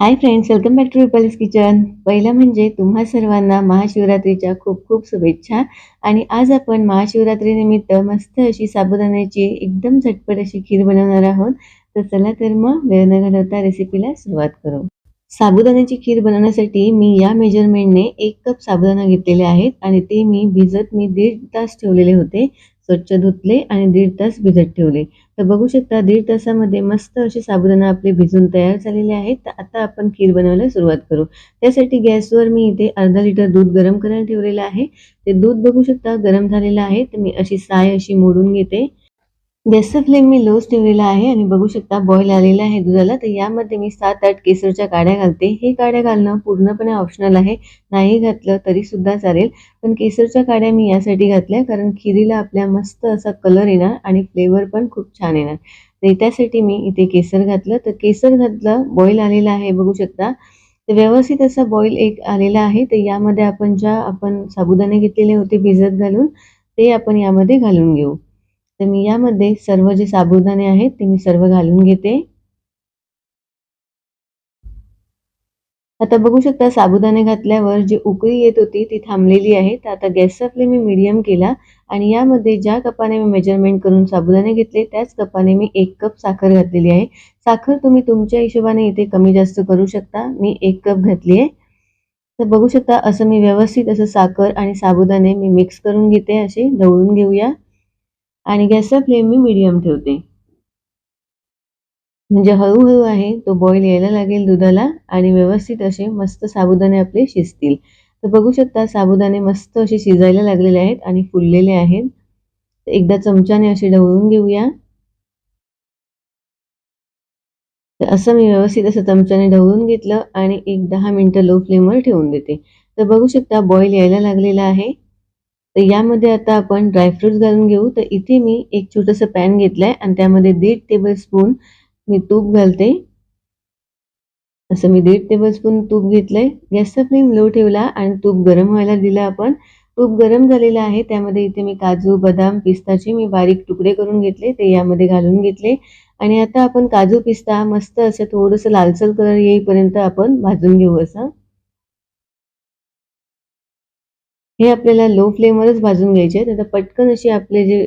High friends, welcome back to Rupali's kitchen. पहिलं म्हणजे तुम्हा सर्वांना महाशिवरात्रीच्या खूप खूप शुभेच्छा. आणि आज आपण महाशिवरात्रीनिमित्त मस्त अशी साबुदाण्याची एकदम झटपट अशी खीर बनवणार आहोत. तर चला तर मग वेळ न घालवता रेसिपीला सुरुवात करू. साबुदाण्याची खीर बनवण्यासाठी मी या मेजरमेंटने 1 कप साबुदाणा घेतलेले आहेत आणि ते मी 1.5 तास ठेवलेले होते. स्वच्छ धुतले आणि 1.5 तास भिजत ठेवले. तर बघू शकता 1.5 तासामध्ये मस्त असे साबुदाणा आपले भिजून तयार झालेले आहेत. तर आता आपण खीर बनवायला सुरुवात करू. त्यासाठी गॅसवर मी इथे अर्धा लिटर दूध गरम करायला ठेवलेलं आहे. ते दूध बघू शकता गरम झालेलं आहे. तर मी अशी साय अशी मोडून घेते. गॅसचा फ्लेम मी लोच ठेवलेला आहे आणि बघू शकता बॉईल आलेला आहे दुधाला. तर यामध्ये मी 7-8 केसरच्या काड्या घालते. हे काड्या घालणं पूर्णपणे ऑप्शनल आहे. नाही घातलं तरी सुद्धा चालेल. पण केसरच्या काड्या मी यासाठी घातल्या कारण खिरीला आपल्या मस्त असा कलर येणार आणि फ्लेवर पण खूप छान येणार. तर त्यासाठी मी इथे केसर घातलं. तर केसर घातलं, बॉईल आलेला आहे बघू शकता. तर व्यवस्थित असा बॉईल एक आलेला आहे. तर यामध्ये आपण साबुदाणे घेतलेले होते भिजत घालून, ते आपण यामध्ये घालून घेऊ. तर मी यामध्ये सर्व जे साबुदाणे आहेत ते मी सर्व घालून घेते. आता बघू शकता साबुदाणे घातल्यावर जी उकळी येत होती ती थांबलेली आहे. तर आता गॅसचा फ्लेम मी मीडियम केला आणि यामध्ये ज्या कपाने मी मेजरमेंट करून साबुदाणे घेतले त्याच कपाने मी 1 कप साखर घातलेली आहे. साखर तुम्ही तुमच्या हिशोबाने इथे कमी जास्त करू शकता. मी 1 कप घातली आहे. तर बघू शकता असं मी व्यवस्थित असं साखर आणि साबुदाणे मी मिक्स करून घेते. असे ढवळून घेऊया आणि गॅसचा फ्लेम मी मीडियम ठेवते. म्हणजे हळू-हळू आहे तो बॉईल यायला लागेल दुधाला आणि व्यवस्थित असे मस्त साबुदाणे आपले शिजतील. तर बघू शकता साबुदाणे मस्त असे शिजायला लागलेले आहेत आणि फुललेले आहेत. तर एकदा चमच्याने असे ढवळून घेऊया. तर असं मी व्यवस्थित असं चमच्याने ढवळून घेतलं आणि एक 10 मिनिटं लो फ्लेमवर ठेवून देते. तर बघू शकता बॉईल यायला लागलेला आहे. तर यामध्ये आता आपण ड्रायफ्रुट्स घालून घेऊ. तर इथे मी एक छोटंसं पॅन घेतलंय आणि त्यामध्ये 1.5 टेबलस्पून मी तूप घालते. असं मी 1.5 टेबलस्पून तूप घेतलंय. गॅसचा फ्लेम लो ठेवला आणि तूप गरम व्हायला दिलं आपण. तूप गरम झालेलं आहे. त्यामध्ये इथे मी काजू, बदाम, पिस्ताचे मी बारीक तुकडे करून घेतले. ते यामध्ये घालून घेतले आणि आता आपण काजू, पिस्ता मस्त असं थोडंसं लालसर कलर येईपर्यंत आपण भाजून घेऊ असं. हे आपल्याला लो फ्लेमवरच भाजून घ्यायचे आहेत. आता पटकन अशी आपले जे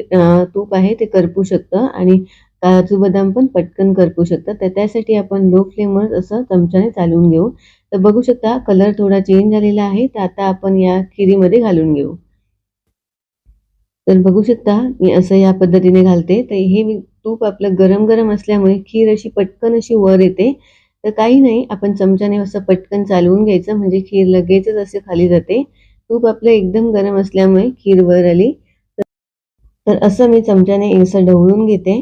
तूप आहे ते करपू शकतं आणि काजू बदाम पण पटकन करपू शकतात. तर त्यासाठी आपण लो फ्लेमवर असं चमच्याने चालवून घेऊ. तर बघू शकता कलर थोडा चेंज झालेला आहे. तर आता आपण या खिरीमध्ये घालून घेऊ. तर बघू शकता मी असं या पद्धतीने घालते. तर हे मी तूप आपलं गरम-गरम असल्यामुळे खीर अशी पटकन अशी वर येते. तर काही नाही आपण चमच्याने असं पटकन चालवून घ्यायचं म्हणजे खीर लगेचच असे खाली जाते. तूप आपलं एकदम गरम असल्यामुळे खीर वर आली. तर असं मी चमच्याने असं ढवळून घेते.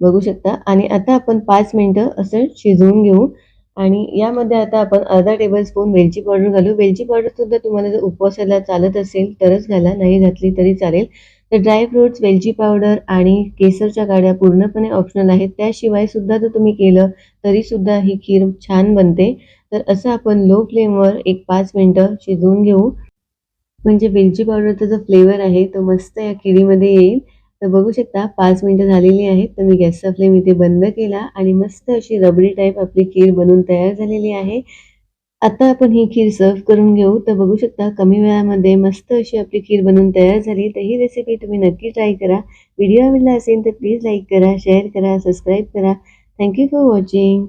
बघू शकता आणि आता आपण 5 मिनिटं असं शिजवून घेऊ आणि यामध्ये आता आपण अर्धा टेबलस्पून वेलची पावडर घालू. वेलची पावडर सुद्धा तुम्हाला जर उपवासाला चालत असेल तरच घाला, नाही घातली तरी चालेल. तर ड्रायफ्रुट्स, वेलची पावडर आणि केसरच्या काड्या पूर्णपणे ऑप्शनल आहेत. त्याशिवाय सुद्धा जर तुम्ही केलं तरी सुद्धा ही खीर छान बनते. तर असं आपण लो फ्लेमवर एक 5 मिनिटं शिजवून घेऊ. म्हणजे वेलची पावडरचा जो फ्लेवर आहे तो मस्त या खिरीमध्ये येईल. तर बघू शकता 5 मिनिटं झालेली आहेत. तर मी गॅसचा फ्लेम इथे बंद केला आणि मस्त अशी रबडी टाईप आपली खीर बनून तयार झालेली आहे. आता आपण ही खीर सर्व्ह करून घेऊ. तर बघू शकता कमी वेळामध्ये मस्त अशी आपली खीर बनवून तयार झाली. तर ही रेसिपी तुम्ही नक्की ट्राय करा. व्हिडिओ आवडला असेल तर प्लीज लाईक करा, शेअर करा, सबस्क्राईब करा. Thank for watching.